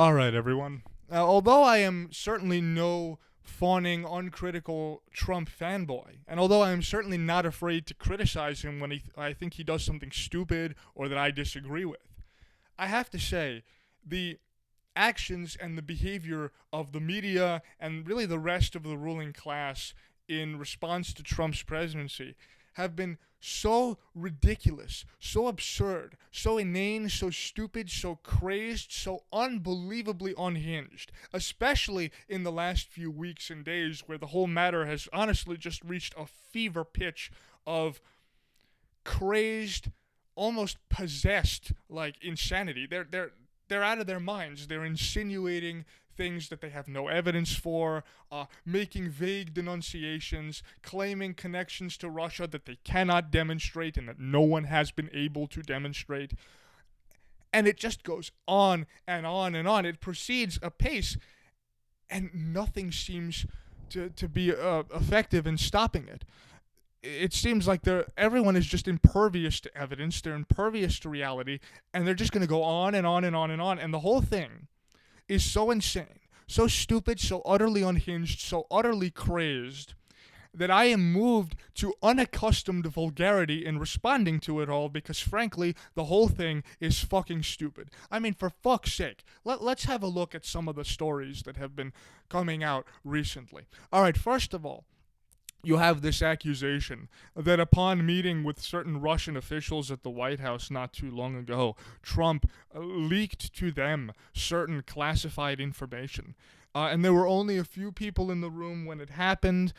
All right, everyone. Although I am certainly no fawning, uncritical Trump fanboy, and although I am certainly not afraid to criticize him when I think he does something stupid or that I disagree with, I have to say the actions and the behavior of the media and really the rest of the ruling class in response to Trump's presidency have been so ridiculous, so absurd, so inane, so stupid, so crazed, so unbelievably unhinged, especially in the last few weeks and days where the whole matter has honestly just reached a fever pitch of crazed, almost possessed like insanity. They're out of their minds. They're insinuating things that they have no evidence for, making vague denunciations, claiming connections to Russia that they cannot demonstrate and that no one has been able to demonstrate. And it just goes on and on and on. It proceeds apace, and nothing seems to be effective in stopping it. It seems like everyone is just impervious to evidence, they're impervious to reality, and they're just going to go on and on and on and on. And the whole thing is so insane, so stupid, so utterly unhinged, so utterly crazed that I am moved to unaccustomed vulgarity in responding to it all because, frankly, the whole thing is fucking stupid. I mean, for fuck's sake, let's have a look at some of the stories that have been coming out recently. All right, first of all, you have this accusation that upon meeting with certain Russian officials at the White House not too long ago, Trump leaked to them certain classified information. And there were only a few people in the room when it happened.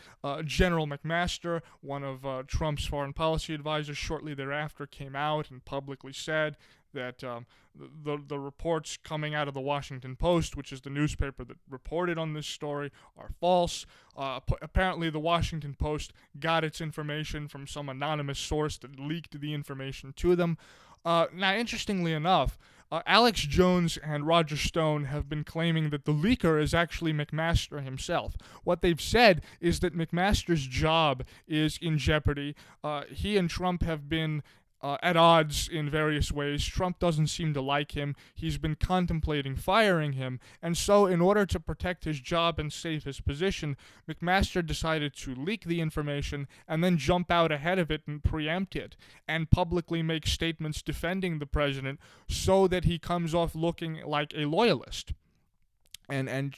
General McMaster, one of Trump's foreign policy advisors, shortly thereafter came out and publicly said that the reports coming out of the Washington Post, which is the newspaper that reported on this story, are false. Apparently, the Washington Post got its information from some anonymous source that leaked the information to them. Now, interestingly enough, Alex Jones and Roger Stone have been claiming that the leaker is actually McMaster himself. What they've said is that McMaster's job is in jeopardy. He and Trump have been at odds in various ways. Trump doesn't seem to like him. He's been contemplating firing him. And so, in order to protect his job and save his position, McMaster decided to leak the information and then jump out ahead of it and preempt it and publicly make statements defending the president so that he comes off looking like a loyalist. And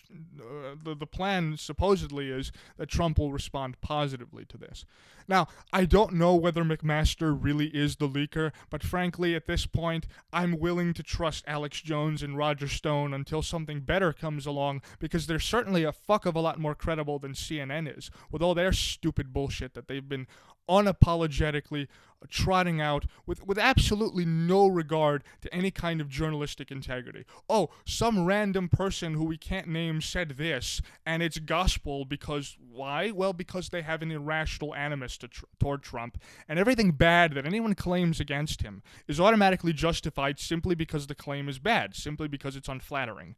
the plan supposedly is that Trump will respond positively to this. Now, I don't know whether McMaster really is the leaker, but frankly, at this point, I'm willing to trust Alex Jones and Roger Stone until something better comes along, because they're certainly a fuck of a lot more credible than CNN is, with all their stupid bullshit that they've been unapologetically trotting out with absolutely no regard to any kind of journalistic integrity. Oh, some random person who we can't name said this, and it's gospel because why? Well, because they have an irrational animus toward Trump, and everything bad that anyone claims against him is automatically justified simply because the claim is bad, simply because it's unflattering.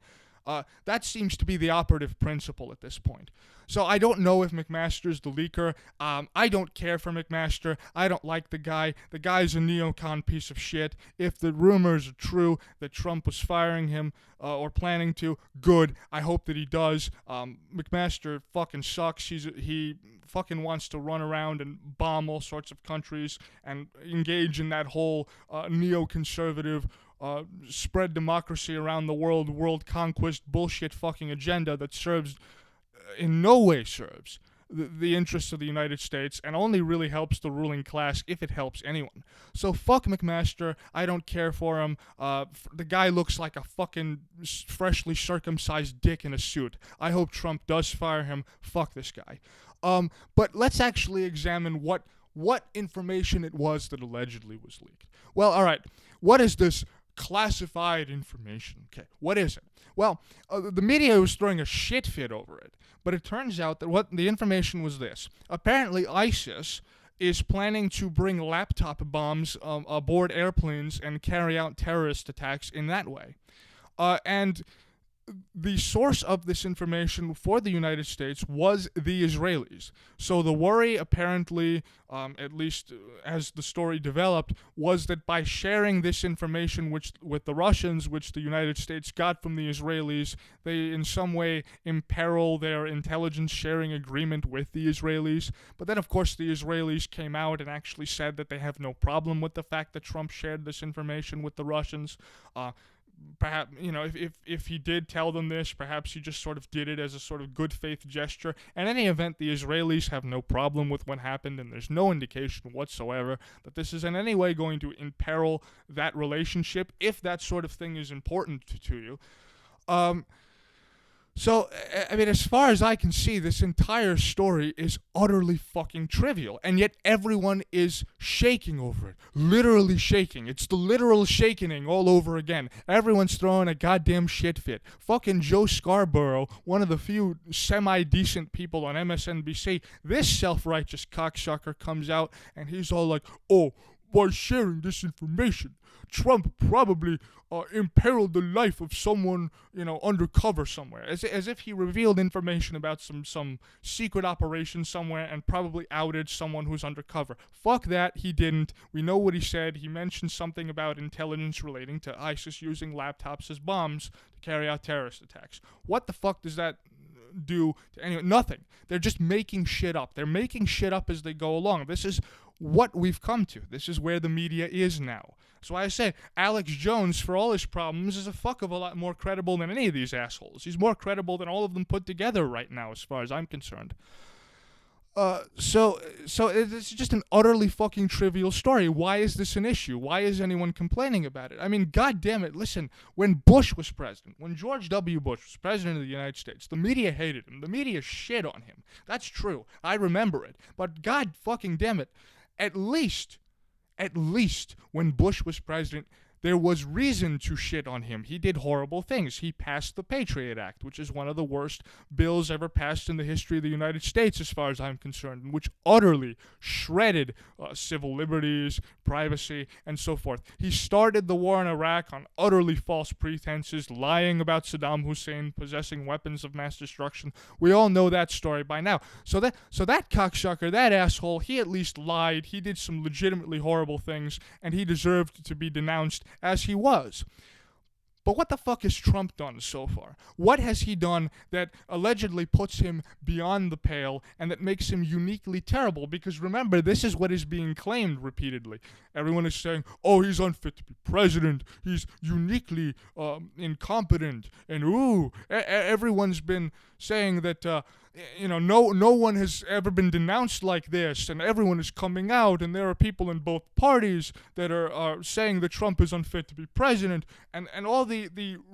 That seems to be the operative principle at this point. So I don't know if McMaster's the leaker. I don't care for McMaster. I don't like the guy. The guy's a neocon piece of shit. If the rumors are true that Trump was firing him or planning to, good. I hope that he does. McMaster fucking sucks. He fucking wants to run around and bomb all sorts of countries and engage in that whole neoconservative spread democracy around the world conquest bullshit fucking agenda that in no way serves the interests of the United States and only really helps the ruling class if it helps anyone. So fuck McMaster. I don't care for him. The guy looks like a fucking freshly circumcised dick in a suit. I hope Trump does fire him. Fuck this guy. But let's actually examine what information it was that allegedly was leaked. Well, all right. What is this classified information? Okay, what is it? Well, the media was throwing a shit fit over it, but it turns out that what the information was this. Apparently, ISIS is planning to bring laptop bombs aboard airplanes and carry out terrorist attacks in that way. And the source of this information for the United States was the Israelis. So the worry, apparently, at least as the story developed, was that by sharing this information with the Russians, which the United States got from the Israelis, they in some way imperil their intelligence sharing agreement with the Israelis. But then, of course, the Israelis came out and actually said that they have no problem with the fact that Trump shared this information with the Russians. Perhaps, if he did tell them this, perhaps he just sort of did it as a sort of good faith gesture. In any event, the Israelis have no problem with what happened, and there's no indication whatsoever that this is in any way going to imperil that relationship, if that sort of thing is important to you. So, I mean, as far as I can see, this entire story is utterly fucking trivial, and yet everyone is shaking over it. Literally shaking. It's the literal shaking all over again. Everyone's throwing a goddamn shit fit. Fucking Joe Scarborough, one of the few semi-decent people on MSNBC, this self-righteous cocksucker comes out, and he's all like, oh, by sharing this information, Trump probably imperiled the life of someone, undercover somewhere. As if he revealed information about some secret operation somewhere and probably outed someone who's undercover. Fuck that, he didn't. We know what he said. He mentioned something about intelligence relating to ISIS using laptops as bombs to carry out terrorist attacks. What the fuck does that do to anyone? Nothing. They're just making shit up. They're making shit up as they go along. This is what we've come to. This is where the media is now. That's why I say Alex Jones, for all his problems, is a fuck of a lot more credible than any of these assholes. He's more credible than all of them put together right now, as far as I'm concerned. So it's just an utterly fucking trivial story. Why is this an issue? Why is anyone complaining about it? I mean, God damn it, listen, when Bush was president, when George W. Bush was president of the United States, the media hated him. The media shit on him. That's true. I remember it. But God fucking damn it, at least when Bush was president, there was reason to shit on him. He did horrible things. He passed the Patriot Act, which is one of the worst bills ever passed in the history of the United States, as far as I'm concerned, and which utterly shredded civil liberties, privacy, and so forth. He started the war in Iraq on utterly false pretenses, lying about Saddam Hussein possessing weapons of mass destruction. We all know that story by now. So that cocksucker, that asshole, he at least lied. He did some legitimately horrible things, and he deserved to be denounced as he was. But what the fuck has Trump done so far? What has he done that allegedly puts him beyond the pale and that makes him uniquely terrible? Because remember, this is what is being claimed repeatedly. Everyone is saying, oh, he's unfit to be president. He's uniquely incompetent. And everyone's been saying that no one has ever been denounced like this, and everyone is coming out, and there are people in both parties that are saying that Trump is unfit to be president, and all the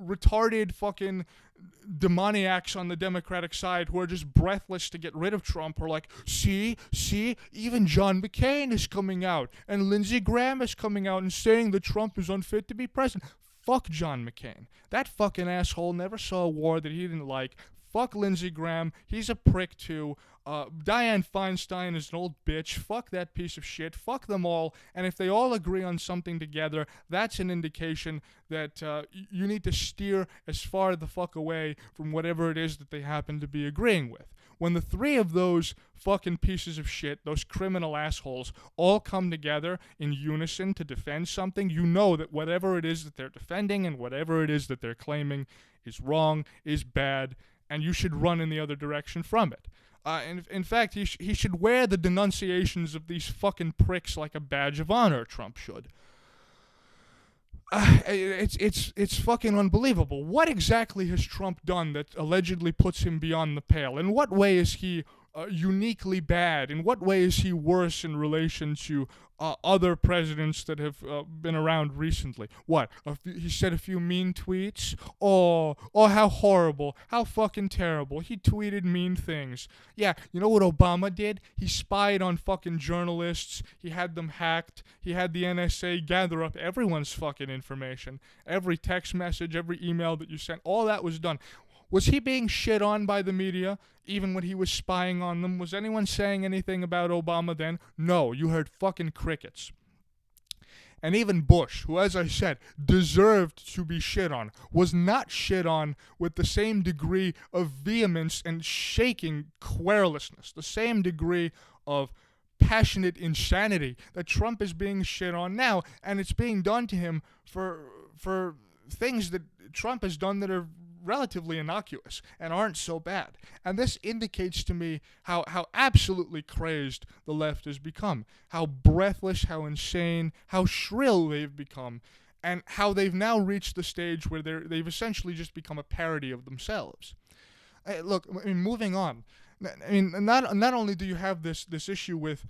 retarded fucking demoniacs on the Democratic side who are just breathless to get rid of Trump are like, see, even John McCain is coming out, and Lindsey Graham is coming out and saying that Trump is unfit to be president. Fuck John McCain. That fucking asshole never saw a war that he didn't like. Fuck Lindsey Graham. He's a prick too. Dianne Feinstein is an old bitch. Fuck that piece of shit. Fuck them all. And if they all agree on something together, that's an indication that you need to steer as far the fuck away from whatever it is that they happen to be agreeing with. When the three of those fucking pieces of shit, those criminal assholes, all come together in unison to defend something, you know that whatever it is that they're defending and whatever it is that they're claiming is wrong, is bad, and you should run in the other direction from it. And in fact, he should wear the denunciations of these fucking pricks like a badge of honor, Trump should. It's fucking unbelievable. What exactly has Trump done that allegedly puts him beyond the pale? In what way is he uniquely bad? In what way is he worse in relation to other presidents that have been around recently? What? He said a few mean tweets? Oh, how horrible. How fucking terrible. He tweeted mean things. Yeah, you know what Obama did? He spied on fucking journalists. He had them hacked. He had the NSA gather up everyone's fucking information. Every text message, every email that you sent, all that was done. Was he being shit on by the media, even when he was spying on them? Was anyone saying anything about Obama then? No, you heard fucking crickets. And even Bush, who, as I said, deserved to be shit on, was not shit on with the same degree of vehemence and shaking querulousness, the same degree of passionate insanity that Trump is being shit on now, and it's being done to him for things that Trump has done that are relatively innocuous and aren't so bad. And this indicates to me how absolutely crazed the left has become, how breathless, how insane, how shrill they've become, and how they've now reached the stage where they've essentially just become a parody of themselves. Look, I mean, moving on. I mean, not only do you have this issue with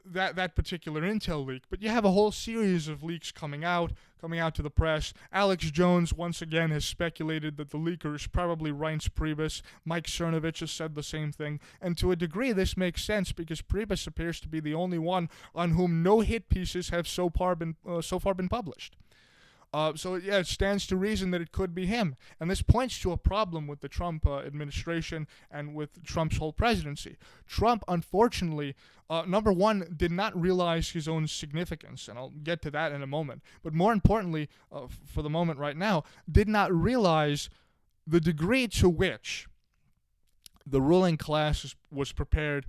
that particular intel leak, but you have a whole series of leaks coming out to the press. Alex Jones once again has speculated that the leaker is probably Reince Priebus. Mike Cernovich has said the same thing, and to a degree this makes sense because Priebus appears to be the only one on whom no hit pieces have so far been published. So yeah, it stands to reason that it could be him. And this points to a problem with the Trump administration and with Trump's whole presidency. Trump, unfortunately, number one, did not realize his own significance, and I'll get to that in a moment. But more importantly, for the moment right now, did not realize the degree to which the ruling class was prepared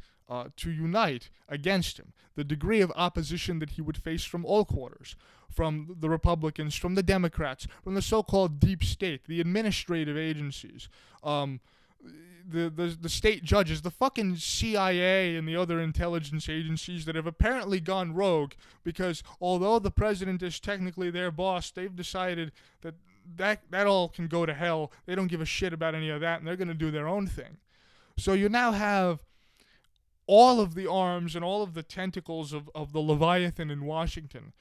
to unite against him, the degree of opposition that he would face from all quarters, from the Republicans, from the Democrats, from the so-called deep state, the administrative agencies, the state judges, the fucking CIA and the other intelligence agencies that have apparently gone rogue because although the president is technically their boss, they've decided that all can go to hell. They don't give a shit about any of that, and they're going to do their own thing. So you now have all of the arms and all of the tentacles of the Leviathan in Washington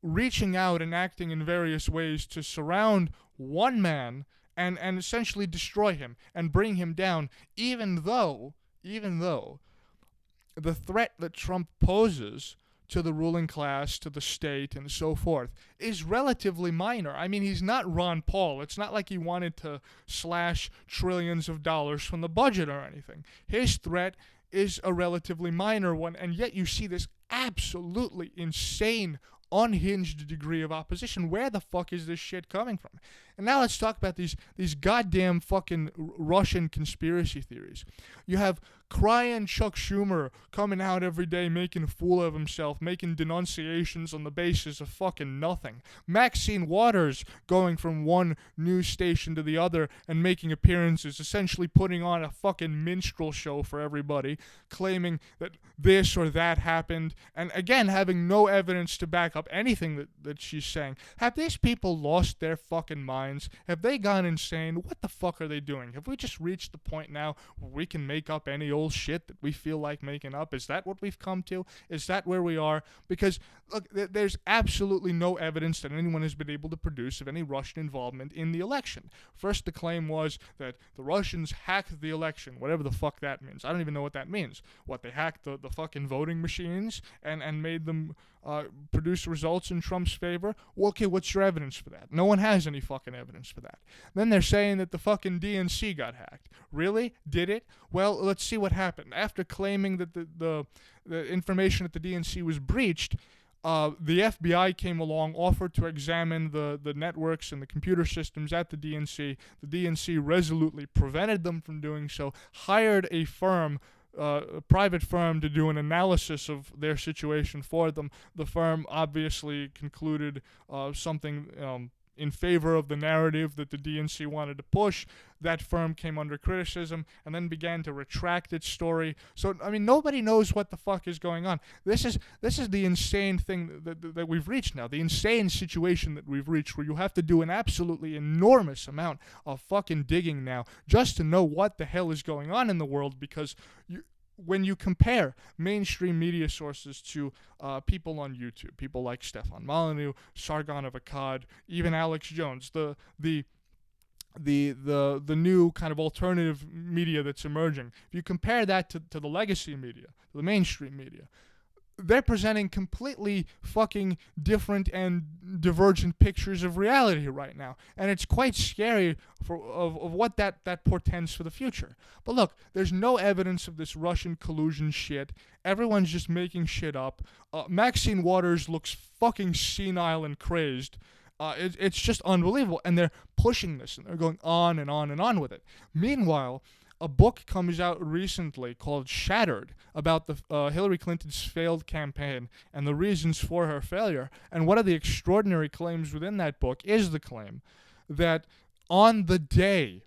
reaching out and acting in various ways to surround one man and essentially destroy him and bring him down, even though the threat that Trump poses to the ruling class, to the state, and so forth, is relatively minor. I mean, he's not Ron Paul. It's not like he wanted to slash trillions of dollars from the budget or anything. His threat is a relatively minor one, and yet you see this absolutely insane, unhinged degree of opposition. Where the fuck is this shit coming from? And now let's talk about these goddamn fucking Russian conspiracy theories. You have crying Chuck Schumer coming out every day making a fool of himself, making denunciations on the basis of fucking nothing. Maxine Waters going from one news station to the other and making appearances, essentially putting on a fucking minstrel show for everybody, claiming that this or that happened, and again, having no evidence to back up anything that she's saying. Have these people lost their fucking minds? Have they gone insane? What the fuck are they doing? Have we just reached the point now where we can make up any old shit that we feel like making up? Is that what we've come to? Is that where we are? Because, look, there's absolutely no evidence that anyone has been able to produce of any Russian involvement in the election. First, the claim was that the Russians hacked the election, whatever the fuck that means. I don't even know what that means. What, they hacked the fucking voting machines and made them produce results in Trump's favor? Well, okay, what's your evidence for that? No one has any fucking evidence for that. Then they're saying that the fucking DNC got hacked. Really? Did it? Well, let's see what happened. After claiming that the information at the DNC was breached, the FBI came along, offered to examine the networks and the computer systems at the DNC. The DNC resolutely prevented them from doing so, hired a private firm to do an analysis of their situation for them. The firm obviously concluded something in favor of the narrative that the DNC wanted to push. That firm came under criticism and then began to retract its story. So, I mean, nobody knows what the fuck is going on. This is the insane thing that we've reached now. The insane situation that we've reached where you have to do an absolutely enormous amount of fucking digging now just to know what the hell is going on in the world, because when you compare mainstream media sources to people on YouTube, people like Stefan Molyneux, Sargon of Akkad, even Alex Jones, the new kind of alternative media that's emerging, if you compare that to the legacy media, the mainstream media, they're presenting completely fucking different and divergent pictures of reality right now. And it's quite scary of what that portends for the future. But look, there's no evidence of this Russian collusion shit. Everyone's just making shit up. Maxine Waters looks fucking senile and crazed. It's just unbelievable. And they're pushing this and they're going on and on and on with it. Meanwhile, a book comes out recently called Shattered about the Hillary Clinton's failed campaign and the reasons for her failure. And one of the extraordinary claims within that book is the claim that on the day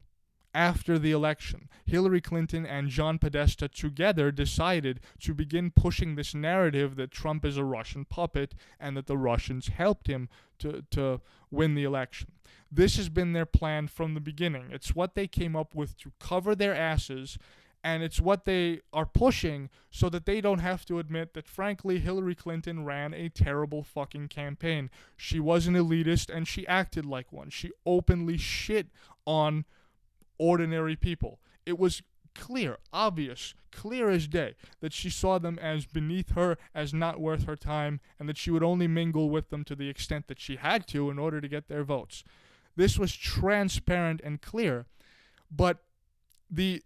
after the election, Hillary Clinton and John Podesta together decided to begin pushing this narrative that Trump is a Russian puppet and that the Russians helped him to win the election. This has been their plan from the beginning. It's what they came up with to cover their asses, and it's what they are pushing so that they don't have to admit that, frankly, Hillary Clinton ran a terrible fucking campaign. She was an elitist, and she acted like one. She openly shit on ordinary people. It was clear, obvious, clear as day that she saw them as beneath her, as not worth her time, and that she would only mingle with them to the extent that she had to in order to get their votes. This was transparent and clear, but the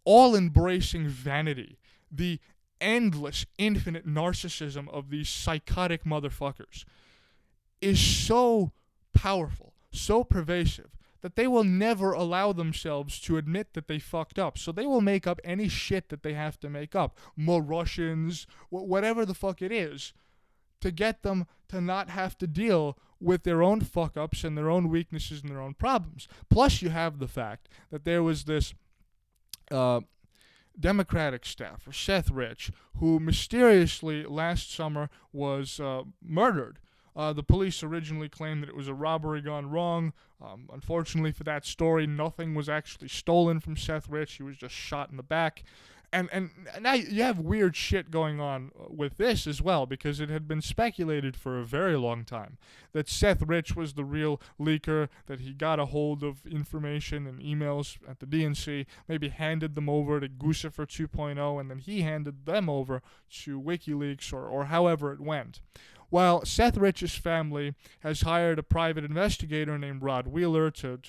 all-embracing vanity, the endless, infinite narcissism of these psychotic motherfuckers is so powerful, so pervasive, that they will never allow themselves to admit that they fucked up. So they will make up any shit that they have to make up. More Russians, whatever the fuck it is, to get them to not have to deal with their own fuck-ups and their own weaknesses and their own problems. Plus, you have the fact that there was this Democratic staffer, Seth Rich, who mysteriously last summer was murdered. The police originally claimed that it was a robbery gone wrong. Unfortunately for that story, nothing was actually stolen from Seth Rich. He was just shot in the back. And now you have weird shit going on with this as well, because it had been speculated for a very long time that Seth Rich was the real leaker, that he got a hold of information and emails at the DNC, maybe handed them over to Guccifer 2.0, and then he handed them over to WikiLeaks or however it went. While Seth Rich's family has hired a private investigator named Rod Wheeler to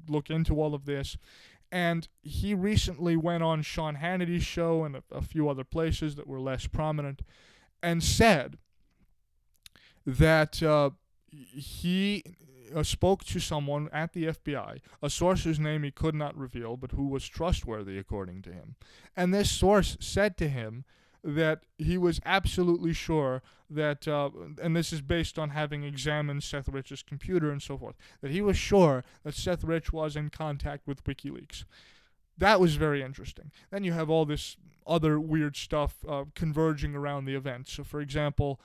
look into all of this, and he recently went on Sean Hannity's show and a few other places that were less prominent and said that he spoke to someone at the FBI, a source whose name he could not reveal, but who was trustworthy according to him. And this source said to him that he was absolutely sure that, and this is based on having examined Seth Rich's computer and so forth, that he was sure that Seth Rich was in contact with WikiLeaks. That was very interesting. Then you have all this other weird stuff converging around the event. So, for example,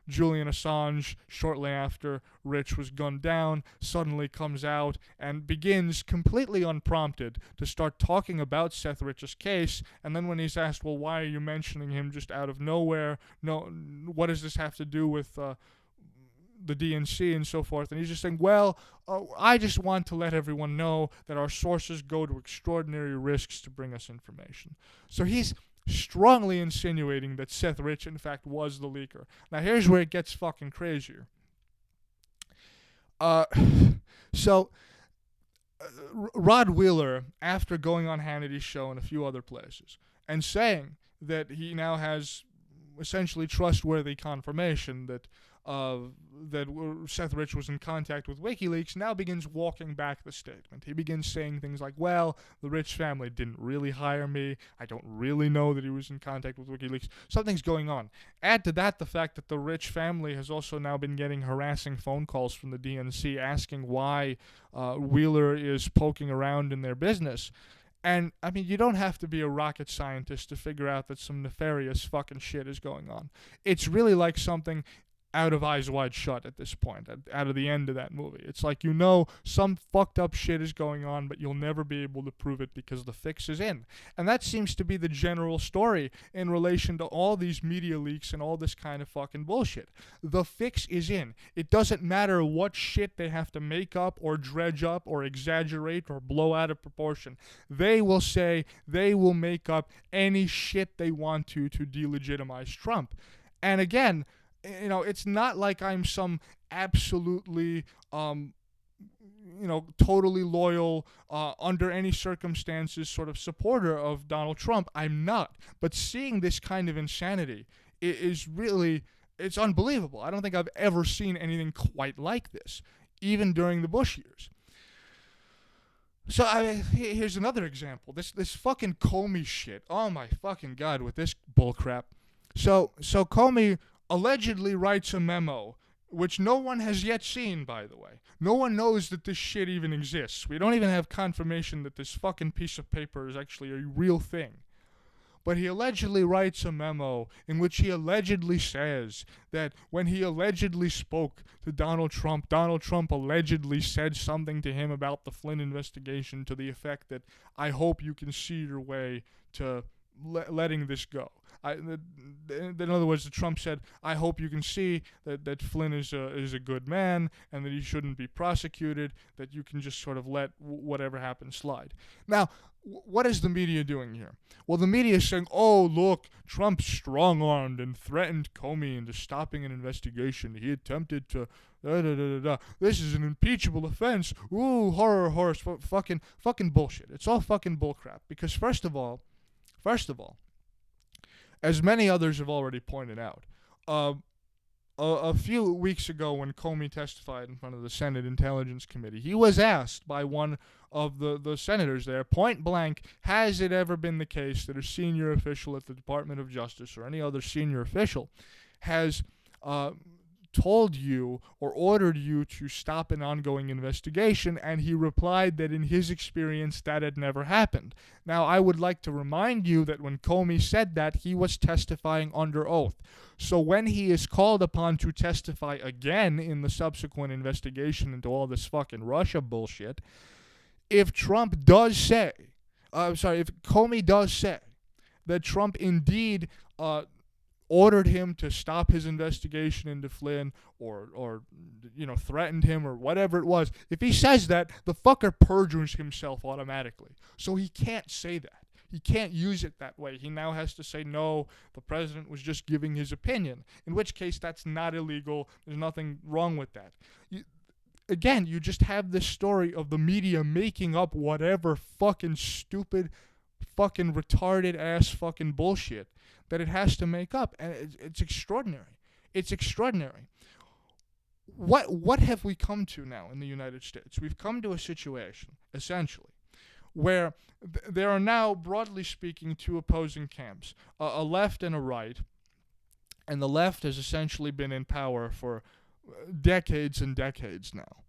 Julian Assange, shortly after Rich was gunned down, suddenly comes out and begins completely unprompted to start talking about Seth Rich's case. And then when he's asked, well, why are you mentioning him just out of nowhere? No, what does this have to do with the DNC and so forth? And he's just saying, well, I just want to let everyone know that our sources go to extraordinary risks to bring us information. So he's strongly insinuating that Seth Rich, in fact, was the leaker. Now, here's where it gets fucking crazier. Rod Wheeler, after going on Hannity's show and a few other places, and saying that he now has essentially trustworthy confirmation that Seth Rich was in contact with WikiLeaks, now begins walking back the statement. He begins saying things like, well, the Rich family didn't really hire me. I don't really know that he was in contact with WikiLeaks. Something's going on. Add to that the fact that the Rich family has also now been getting harassing phone calls from the DNC asking why Wheeler is poking around in their business. And, I mean, you don't have to be a rocket scientist to figure out that some nefarious fucking shit is going on. It's really like something out of Eyes Wide Shut at this point, out of the end of that movie. It's like, some fucked up shit is going on, but you'll never be able to prove it because the fix is in. And that seems to be the general story in relation to all these media leaks and all this kind of fucking bullshit. The fix is in. It doesn't matter what shit they have to make up or dredge up or exaggerate or blow out of proportion. They will make up any shit they want to delegitimize Trump. And again, it's not like I'm some absolutely, totally loyal, under any circumstances sort of supporter of Donald Trump. I'm not. But seeing this kind of insanity is really, it's unbelievable. I don't think I've ever seen anything quite like this, even during the Bush years. So here's another example. This fucking Comey shit. Oh my fucking God, with this bullcrap. So Comey allegedly writes a memo, which no one has yet seen, by the way. No one knows that this shit even exists. We don't even have confirmation that this fucking piece of paper is actually a real thing. But he allegedly writes a memo in which he allegedly says that when he allegedly spoke to Donald Trump allegedly said something to him about the Flynn investigation to the effect that, I hope you can see your way to letting this go. In other words, Trump said, I hope you can see that Flynn is a good man and that he shouldn't be prosecuted, that you can just sort of let whatever happens slide. Now, what is the media doing here? Well, the media is saying, oh, look, Trump strong-armed and threatened Comey into stopping an investigation. He attempted to This is an impeachable offense. Ooh, horror, fucking bullshit. It's all fucking bullcrap. Because first of all, as many others have already pointed out, a few weeks ago when Comey testified in front of the Senate Intelligence Committee, he was asked by one of the senators there, point blank, has it ever been the case that a senior official at the Department of Justice or any other senior official has told you or ordered you to stop an ongoing investigation? And he replied that in his experience that had never happened. Now, I would like to remind you that when Comey said that, he was testifying under oath. So when he is called upon to testify again in the subsequent investigation into all this fucking Russia bullshit, if Comey does say that Trump indeed ordered him to stop his investigation into Flynn or threatened him or whatever it was, if he says that, the fucker perjures himself automatically. So he can't say that. He can't use it that way. He now has to say, no, the president was just giving his opinion, in which case that's not illegal. There's nothing wrong with that. Again, you just have this story of the media making up whatever fucking stupid, fucking retarded ass fucking bullshit that it has to make up, and it's extraordinary. It's extraordinary. What have we come to now in the United States? We've come to a situation, essentially, where there are now, broadly speaking, two opposing camps, a left and a right, and the left has essentially been in power for decades and decades now,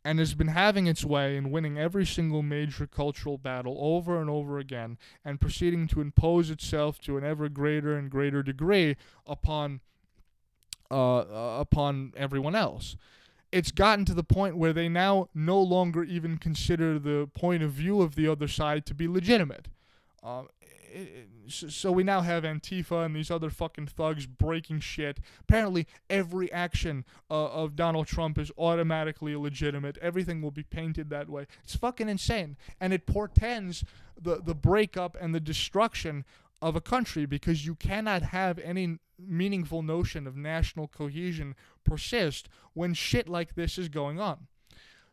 and has been having its way and winning every single major cultural battle over and over again, and proceeding to impose itself to an ever greater and greater degree upon everyone else. It's gotten to the point where they now no longer even consider the point of view of the other side to be legitimate. So we now have Antifa and these other fucking thugs breaking shit. Apparently, every action of Donald Trump is automatically illegitimate. Everything will be painted that way. It's fucking insane. And it portends the breakup and the destruction of a country, because you cannot have any meaningful notion of national cohesion persist when shit like this is going on.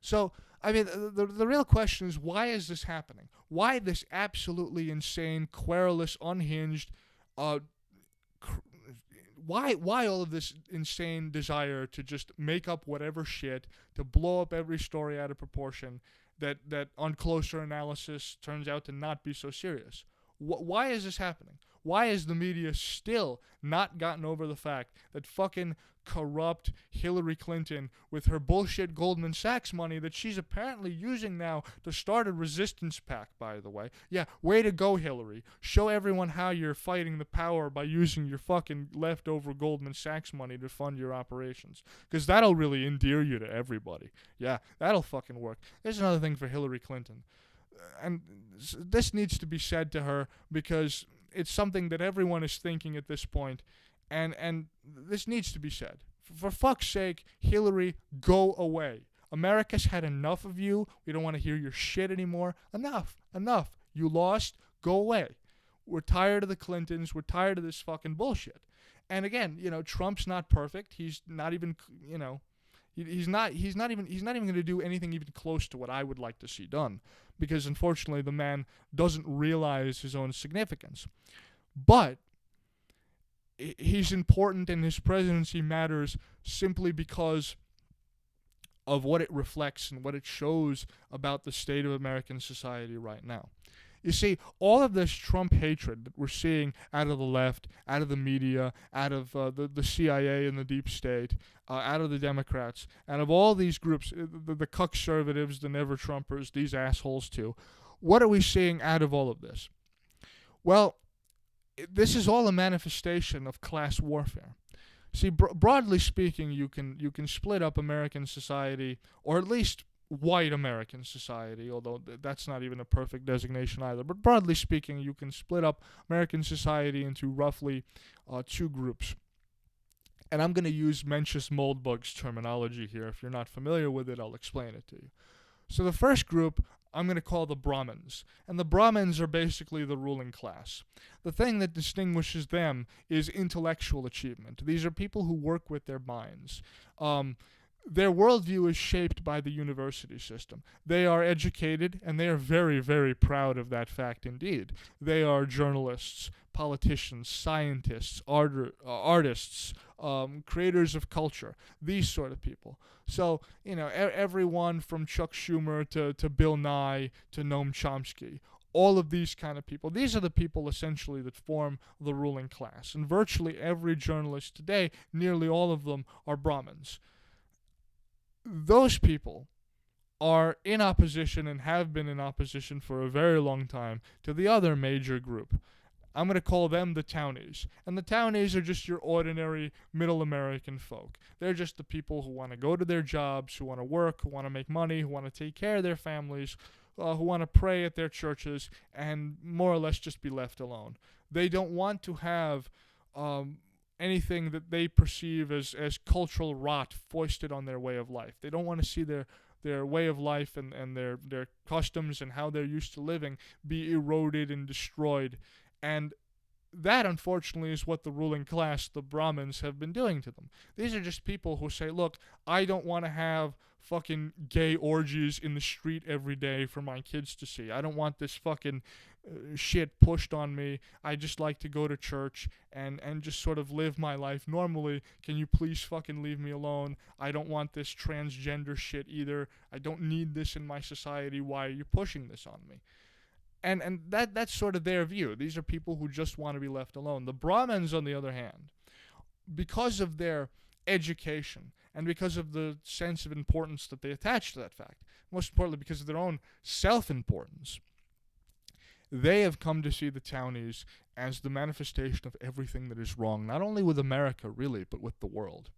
So, I mean, the real question is, why is this happening? Why this absolutely insane, querulous, unhinged, why all of this insane desire to just make up whatever shit, to blow up every story out of proportion that on closer analysis turns out to not be so serious? Why is this happening? Why has the media still not gotten over the fact that fucking corrupt Hillary Clinton, with her bullshit Goldman Sachs money that she's apparently using now to start a resistance pack, by the way. Yeah, way to go, Hillary. Show everyone how you're fighting the power by using your fucking leftover Goldman Sachs money to fund your operations. Because that'll really endear you to everybody. Yeah, that'll fucking work. There's another thing for Hillary Clinton. And this needs to be said to her because it's something that everyone is thinking at this point, and this needs to be said. For fuck's sake, Hillary, go away. America's had enough of you. We don't want to hear your shit anymore. Enough. You lost. Go away. We're tired of the Clintons. We're tired of this fucking bullshit. And again, Trump's not perfect. He's not even, he's not even going to do anything even close to what I would like to see done, because unfortunately the man doesn't realize his own significance. But he's important, and his presidency matters simply because of what it reflects and what it shows about the state of American society right now. You see, all of this Trump hatred that we're seeing out of the left, out of the media, out of the CIA and the deep state, out of the Democrats, out of all these groups, the cuck-servatives, the never-Trumpers, these assholes too, what are we seeing out of all of this? Well, this is all a manifestation of class warfare. See, broadly speaking, you can split up American society, or at least white American society, although that's not even a perfect designation either. But broadly speaking, you can split up American society into roughly two groups. And I'm going to use Mencius Moldbug's terminology here. If you're not familiar with it, I'll explain it to you. So the first group I'm going to call the Brahmins. And the Brahmins are basically the ruling class. The thing that distinguishes them is intellectual achievement. These are people who work with their minds. Their worldview is shaped by the university system. They are educated, and they are very, very proud of that fact indeed. They are journalists, politicians, scientists, artists, creators of culture, these sort of people. So, everyone from Chuck Schumer to Bill Nye to Noam Chomsky, all of these kind of people, these are the people essentially that form the ruling class. And virtually every journalist today, nearly all of them are Brahmins. Those people are in opposition and have been in opposition for a very long time to the other major group. I'm going to call them the Townies. And the Townies are just your ordinary middle American folk. They're just the people who want to go to their jobs, who want to work, who want to make money, who want to take care of their families, who want to pray at their churches, and more or less just be left alone. They don't want to have anything that they perceive as cultural rot foisted on their way of life. They don't want to see their way of life and their customs and how they're used to living be eroded and destroyed. And that, unfortunately, is what the ruling class, the Brahmins, have been doing to them. These are just people who say, look, I don't want to have fucking gay orgies in the street every day for my kids to see. I don't want this fucking shit pushed on me. I just like to go to church and just sort of live my life normally. Can you please fucking leave me alone? I don't want this transgender shit either. I don't need this in my society. Why are you pushing this on me? And that's sort of their view. These are people who just want to be left alone. The Brahmins, on the other hand, because of their education and because of the sense of importance that they attach to that fact, most importantly because of their own self-importance, they have come to see the Townies as the manifestation of everything that is wrong, not only with America, really, but with the world.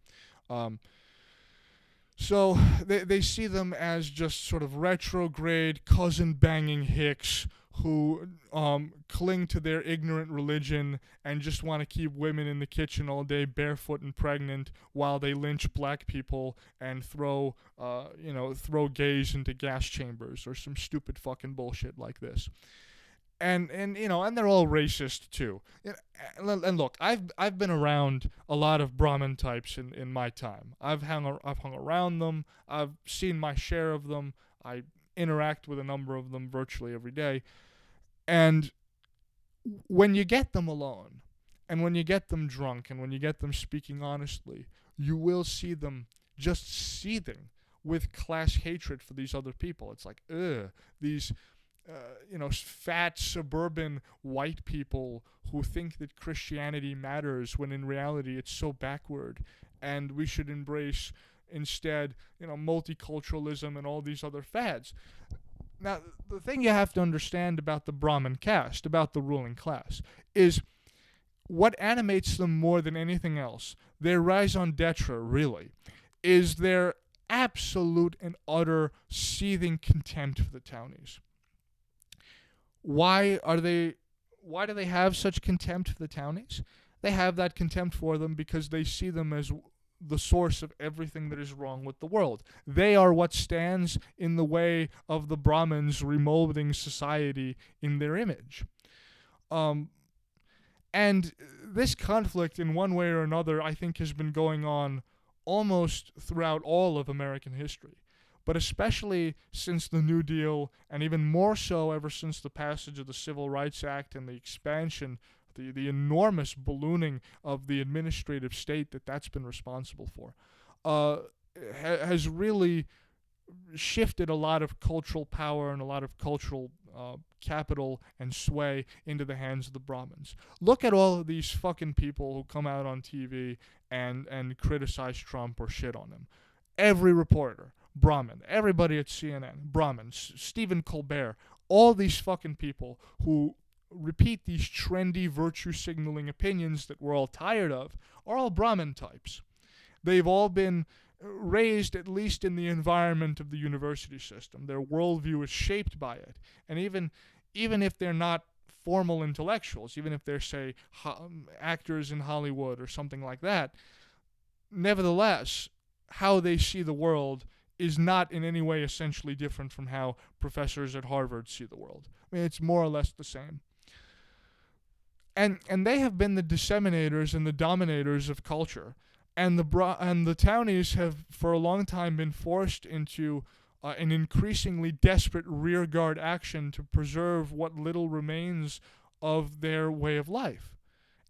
So they see them as just sort of retrograde, cousin-banging hicks who cling to their ignorant religion and just want to keep women in the kitchen all day barefoot and pregnant while they lynch black people and throw gays into gas chambers or some stupid fucking bullshit like this. And they're all racist too. And look, I've been around a lot of Brahmin types in my time. I've hung around them. I've seen my share of them. I interact with a number of them virtually every day. And when you get them alone, and when you get them drunk, and when you get them speaking honestly, you will see them just seething with class hatred for these other people. It's like, fat suburban white people who think that Christianity matters when in reality it's so backward, and we should embrace instead, multiculturalism and all these other fads. Now, the thing you have to understand about the Brahmin caste, about the ruling class, is what animates them more than anything else, their raison d'etre, really, is their absolute and utter seething contempt for the Townies. Why do they have such contempt for the Townies? They have that contempt for them because they see them as the source of everything that is wrong with the world. They are what stands in the way of the Brahmins remolding society in their image. And this conflict, in one way or another, I think has been going on almost throughout all of American history. But especially since the New Deal, and even more so ever since the passage of the Civil Rights Act and the expansion, the enormous ballooning of the administrative state that's been responsible for, has really shifted a lot of cultural power and a lot of cultural capital and sway into the hands of the Brahmins. Look at all of these fucking people who come out on TV and criticize Trump or shit on him. Every reporter, Brahmin. Everybody at CNN, Brahmin. Stephen Colbert. All these fucking people who repeat these trendy virtue signaling opinions that we're all tired of are all Brahmin types. They've all been raised at least in the environment of the university system. Their worldview is shaped by it. And even if they're not formal intellectuals, even if they're, say, actors in Hollywood or something like that, nevertheless, how they see the world is not in any way essentially different from how professors at Harvard see the world. I mean, it's more or less the same. And they have been the disseminators and the dominators of culture. And the Townies have for a long time been forced into an increasingly desperate rearguard action to preserve what little remains of their way of life.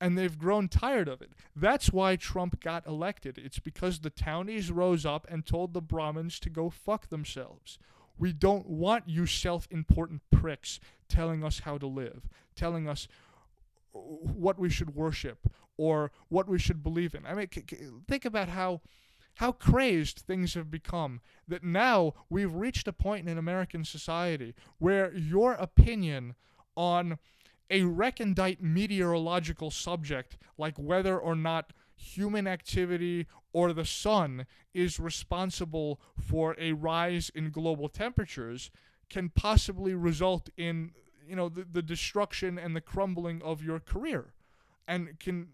And they've grown tired of it. That's why Trump got elected. It's because the Townies rose up and told the Brahmins to go fuck themselves. We don't want you self-important pricks telling us how to live, telling us what we should worship or what we should believe in. I mean, think about how crazed things have become, that now we've reached a point in American society where your opinion on a recondite meteorological subject, like whether or not human activity or the sun is responsible for a rise in global temperatures, can possibly result in the destruction and the crumbling of your career, and can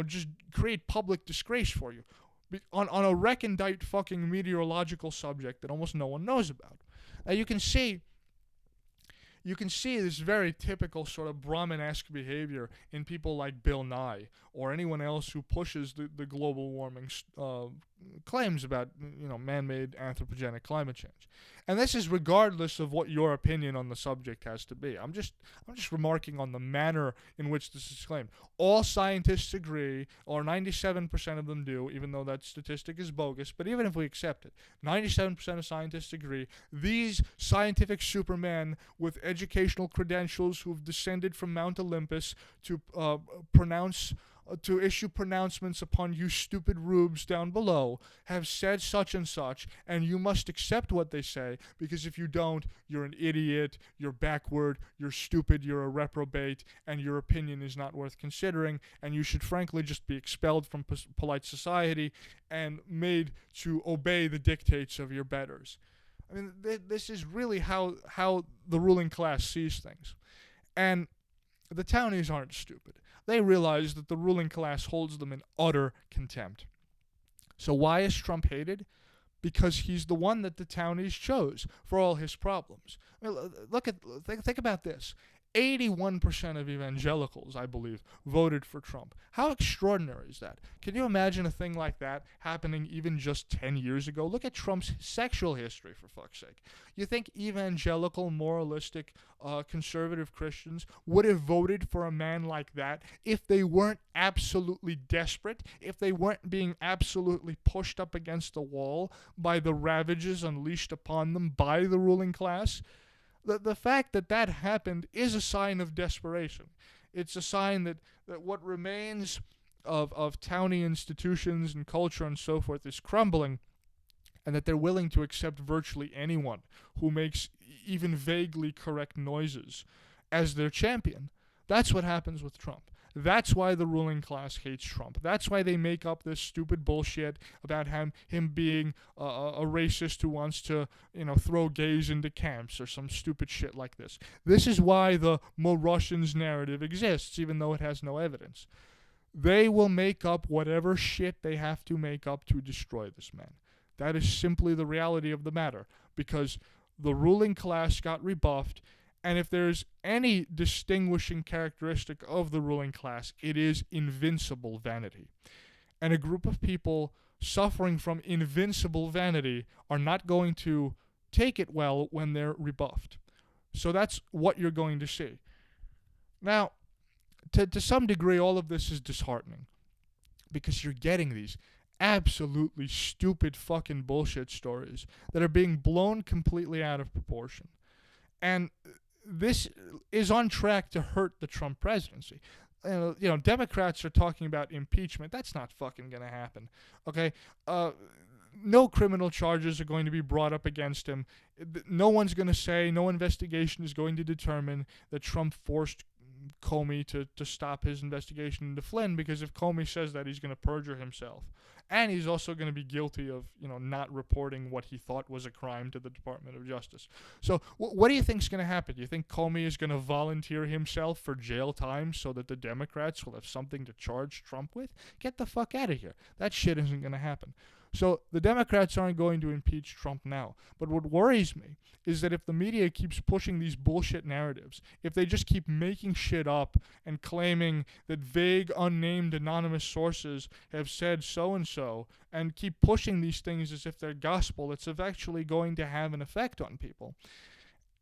just create public disgrace for you on a recondite fucking meteorological subject that almost no one knows about. You can see this very typical sort of Brahmin-esque behavior in people like Bill Nye or anyone else who pushes the global warming claims about man-made anthropogenic climate change. And this is regardless of what your opinion on the subject has to be. I'm just remarking on the manner in which this is claimed. All scientists agree, or 97% of them do, even though that statistic is bogus, but even if we accept it, 97% of scientists agree, these scientific supermen with educational credentials who've descended from Mount Olympus to issue pronouncements upon you stupid rubes down below have said such and such, and you must accept what they say, because if you don't, you're an idiot, you're backward, you're stupid, you're a reprobate, and your opinion is not worth considering, and you should frankly just be expelled from polite society and made to obey the dictates of your betters. I mean, this is really how the ruling class sees things. And the Townies aren't stupid. They realize that the ruling class holds them in utter contempt. So why is Trump hated? Because he's the one that the Townies chose for all his problems. I mean, think about this. 81% of evangelicals, I believe, voted for Trump. How extraordinary is that? Can you imagine a thing like that happening even just 10 years ago? Look at Trump's sexual history, for fuck's sake. You think evangelical, moralistic, conservative Christians would have voted for a man like that if they weren't absolutely desperate, if they weren't being absolutely pushed up against the wall by the ravages unleashed upon them by the ruling class? The fact that that happened is a sign of desperation. It's a sign that what remains of townie institutions and culture and so forth is crumbling, and that they're willing to accept virtually anyone who makes even vaguely correct noises as their champion. That's what happens with Trump. That's why the ruling class hates Trump. That's why they make up this stupid bullshit about him being a racist who wants to, throw gays into camps or some stupid shit like this. This is why the more Russians narrative exists, even though it has no evidence. They will make up whatever shit they have to make up to destroy this man. That is simply the reality of the matter, because the ruling class got rebuffed, and if there's any distinguishing characteristic of the ruling class, it is invincible vanity. And a group of people suffering from invincible vanity are not going to take it well when they're rebuffed. So that's what you're going to see. Now, to some degree, all of this is disheartening, because you're getting these absolutely stupid fucking bullshit stories that are being blown completely out of proportion. And this is on track to hurt the Trump presidency. Democrats are talking about impeachment. That's not fucking going to happen. Okay? No criminal charges are going to be brought up against him. No investigation is going to determine that Trump forced Comey to stop his investigation into Flynn, because if Comey says that, he's going to perjure himself. And he's also going to be guilty of, not reporting what he thought was a crime to the Department of Justice. So what do you think is going to happen? Do you think Comey is going to volunteer himself for jail time so that the Democrats will have something to charge Trump with? Get the fuck out of here. That shit isn't going to happen. So the Democrats aren't going to impeach Trump now. But what worries me is that if the media keeps pushing these bullshit narratives, if they just keep making shit up and claiming that vague, unnamed, anonymous sources have said so-and-so, and keep pushing these things as if they're gospel, it's eventually going to have an effect on people.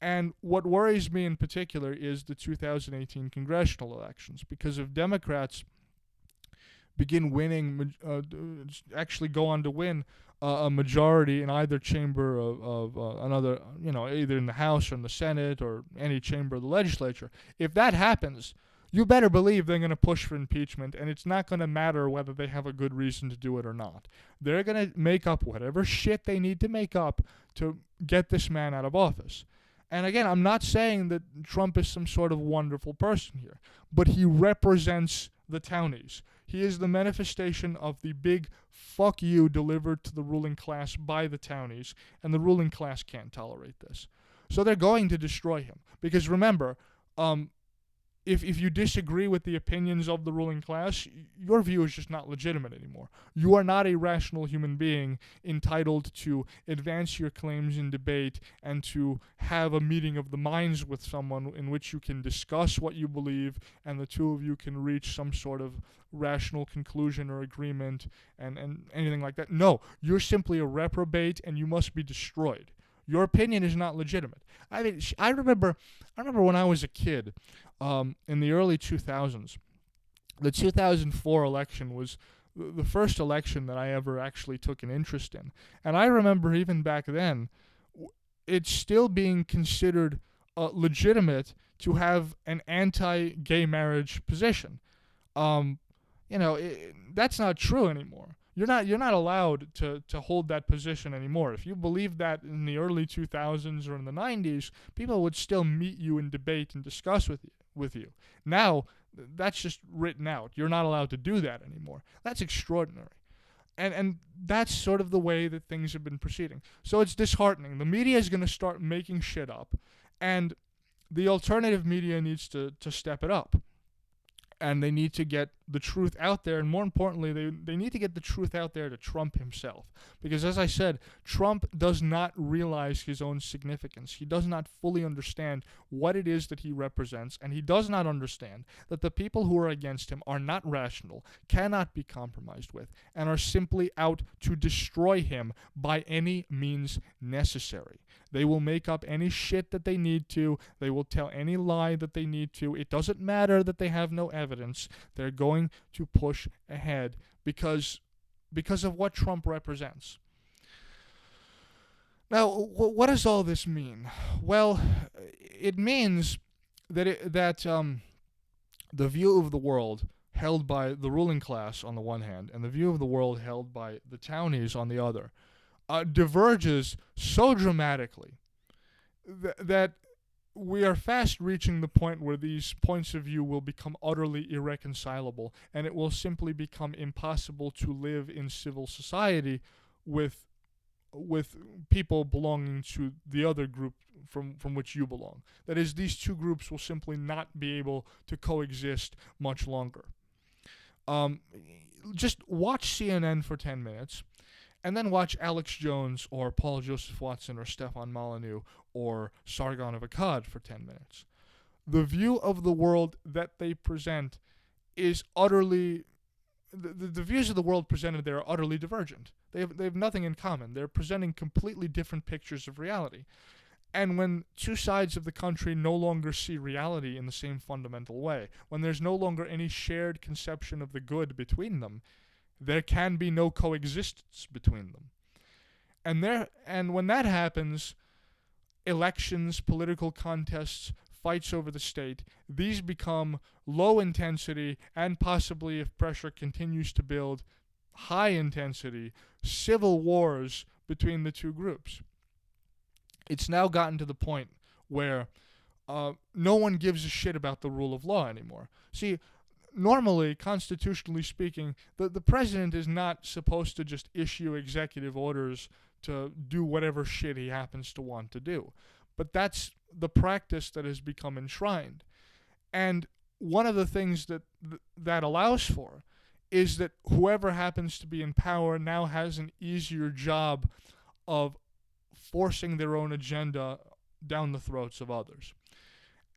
And what worries me in particular is the 2018 congressional elections, because if Democrats begin winning, actually go on to win a majority in either chamber of another, either in the House or in the Senate or any chamber of the legislature. If that happens, you better believe they're going to push for impeachment, and it's not going to matter whether they have a good reason to do it or not. They're going to make up whatever shit they need to make up to get this man out of office. And again, I'm not saying that Trump is some sort of wonderful person here, but he represents the townies. He is the manifestation of the big fuck you delivered to the ruling class by the townies, and the ruling class can't tolerate this. So they're going to destroy him. Because remember, if you disagree with the opinions of the ruling class, your view is just not legitimate anymore. You are not a rational human being entitled to advance your claims in debate and to have a meeting of the minds with someone in which you can discuss what you believe and the two of you can reach some sort of rational conclusion or agreement and anything like that. No, you're simply a reprobate and you must be destroyed. Your opinion is not legitimate. I mean, I remember when I was a kid, in the early 2000s, the 2004 election was the first election that I ever actually took an interest in. And I remember even back then, it's still being considered legitimate to have an anti-gay marriage position. That's not true anymore. You're not allowed to hold that position anymore. If you believed that in the early 2000s or in the 90s, people would still meet you and debate and discuss with you. Now, that's just written out. You're not allowed to do that anymore. That's extraordinary. And that's sort of the way that things have been proceeding. So it's disheartening. The media is going to start making shit up, and the alternative media needs to step it up. And they need to get the truth out there, and more importantly, they need to get the truth out there to Trump himself. Because as I said, Trump does not realize his own significance. He does not fully understand what it is that he represents, and he does not understand that the people who are against him are not rational, cannot be compromised with, and are simply out to destroy him by any means necessary. They will make up any shit that they need to. They will tell any lie that they need to. It doesn't matter that they have no evidence. They're going to push ahead because of what Trump represents. Now, what does all this mean? Well, it means that the view of the world held by the ruling class on the one hand, and the view of the world held by the townies on the other, diverges so dramatically that we are fast reaching the point where these points of view will become utterly irreconcilable, and it will simply become impossible to live in civil society with people belonging to the other group from which you belong. That is, these two groups will simply not be able to coexist much longer. Um, just watch CNN for 10 minutes, and then watch Alex Jones or Paul Joseph Watson or Stefan Molyneux or Sargon of Akkad for 10 minutes. The view of the world that they present is utterly the views of the world presented there are utterly divergent. They have nothing in common. They're presenting completely different pictures of reality. And when two sides of the country no longer see reality in the same fundamental way, when there's no longer any shared conception of the good between them, there can be no coexistence between them. And when that happens, elections, political contests, fights over the state, these become low intensity and possibly, if pressure continues to build, high intensity civil wars between the two groups. It's now gotten to the point where no one gives a shit about the rule of law anymore. See, normally, constitutionally speaking, the president is not supposed to just issue executive orders to do whatever shit he happens to want to do. But that's the practice that has become enshrined. And one of the things that allows for is that whoever happens to be in power now has an easier job of forcing their own agenda down the throats of others.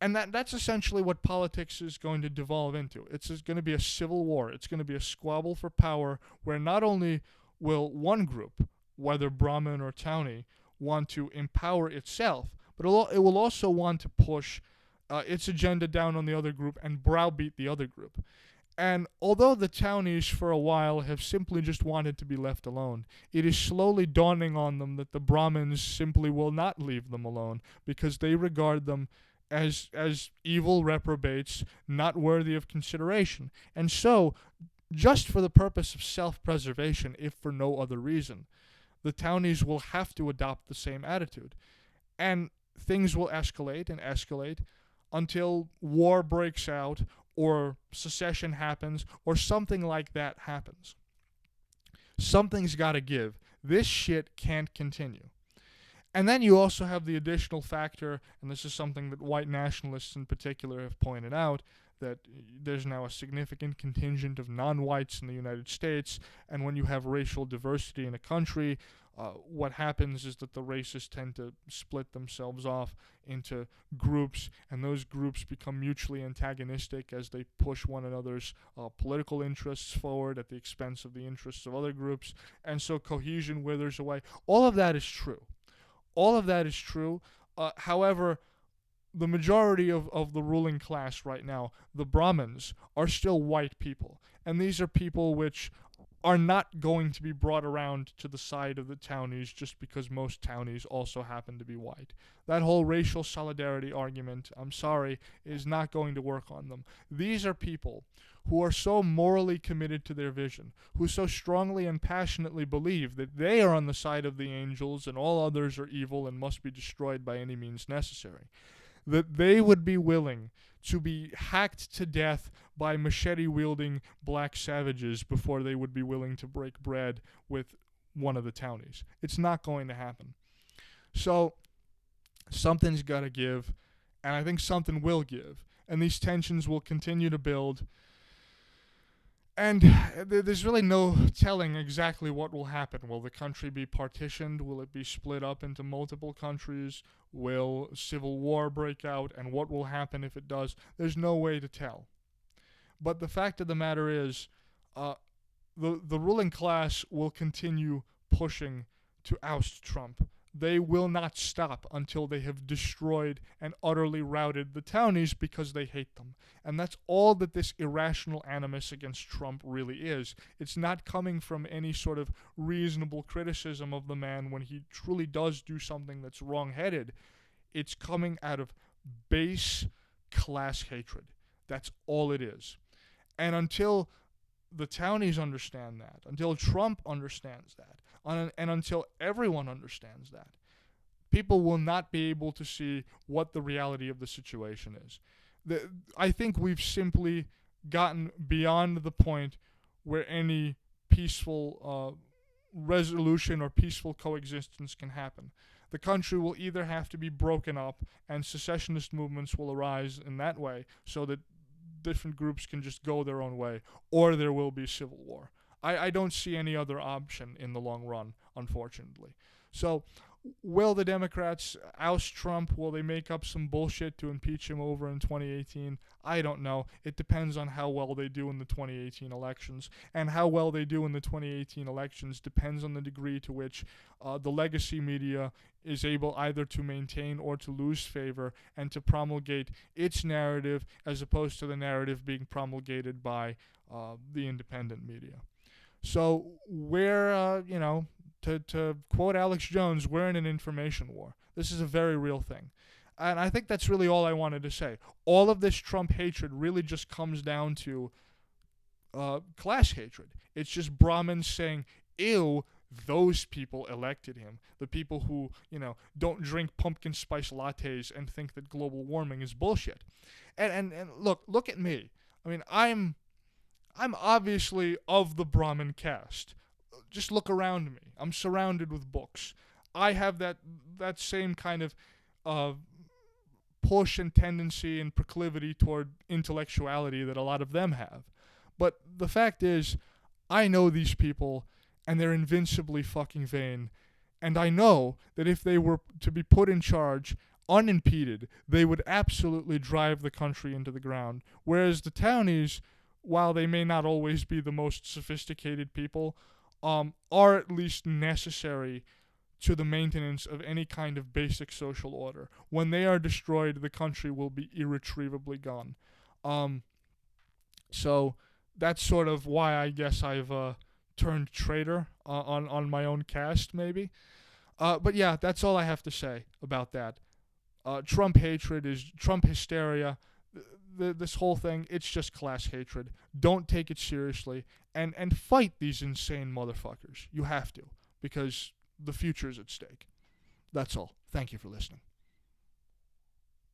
And that's essentially what politics is going to devolve into. It's going to be a civil war. It's going to be a squabble for power where not only will one group, whether Brahmin or Townie, want to empower itself, but it will also want to push its agenda down on the other group and browbeat the other group. And although the Townies for a while have simply just wanted to be left alone, it is slowly dawning on them that the Brahmins simply will not leave them alone because they regard them as evil reprobates, not worthy of consideration. And so, just for the purpose of self-preservation, if for no other reason, the Townies will have to adopt the same attitude. And things will escalate and escalate until war breaks out or secession happens or something like that happens. Something's got to give. This shit can't continue. And then you also have the additional factor, and this is something that white nationalists in particular have pointed out, that there's now a significant contingent of non-whites in the United States, and when you have racial diversity in a country, what happens is that the races tend to split themselves off into groups, and those groups become mutually antagonistic as they push one another's political interests forward at the expense of the interests of other groups, and so cohesion withers away. All of that is true. All of that is true. However, the majority of the ruling class right now, the Brahmins, are still white people. And these are people which are not going to be brought around to the side of the Townies just because most Townies also happen to be white. That whole racial solidarity argument, I'm sorry, is not going to work on them. These are people who are so morally committed to their vision, who so strongly and passionately believe that they are on the side of the angels and all others are evil and must be destroyed by any means necessary, that they would be willing to be hacked to death by machete-wielding black savages before they would be willing to break bread with one of the Townies. It's not going to happen. So something's got to give, and I think something will give, and these tensions will continue to build. And there's really no telling exactly what will happen. Will the country be partitioned? Will it be split up into multiple countries? Will civil war break out? And what will happen if it does? There's no way to tell. But the fact of the matter is, the ruling class will continue pushing to oust Trump. they will not stop until they have destroyed and utterly routed the Townies because they hate them. And that's all that this irrational animus against Trump really is. It's not coming from any sort of reasonable criticism of the man when he truly does do something that's wrong-headed. It's coming out of base class hatred. That's all it is. And until the Townies understand that, until Trump understands that, and until everyone understands that, people will not be able to see what the reality of the situation is. I think we've simply gotten beyond the point where any peaceful resolution or peaceful coexistence can happen. The country will either have to be broken up and secessionist movements will arise in that way so that different groups can just go their own way, or there will be civil war. I don't see any other option in the long run, unfortunately. So, will the Democrats oust Trump? Will they make up some bullshit to impeach him over in 2018? I don't know. It depends on how well they do in the 2018 elections. And how well they do in the 2018 elections depends on the degree to which the legacy media is able either to maintain or to lose favor and to promulgate its narrative as opposed to the narrative being promulgated by the independent media. So we're, to quote Alex Jones, we're in an information war. This is a very real thing. And I think that's really all I wanted to say. All of this Trump hatred really just comes down to class hatred. It's just Brahmins saying, ew, those people elected him. The people who, don't drink pumpkin spice lattes and think that global warming is bullshit. And look at me. I mean, I'm obviously of the Brahmin caste. Just look around me. I'm surrounded with books. I have that same kind of push and tendency and proclivity toward intellectuality that a lot of them have. But the fact is, I know these people, and they're invincibly fucking vain. And I know that if they were to be put in charge, unimpeded, they would absolutely drive the country into the ground. Whereas the Townies, while they may not always be the most sophisticated people, are at least necessary to the maintenance of any kind of basic social order. When they are destroyed, the country will be irretrievably gone. So that's sort of why I guess I've turned traitor on my own caste, maybe. But yeah, that's all I have to say about that. Trump hatred is Trump hysteria. This whole thing, it's just class hatred. Don't take it seriously and fight these insane motherfuckers. You have to, because the future is at stake. That's all. Thank you for listening.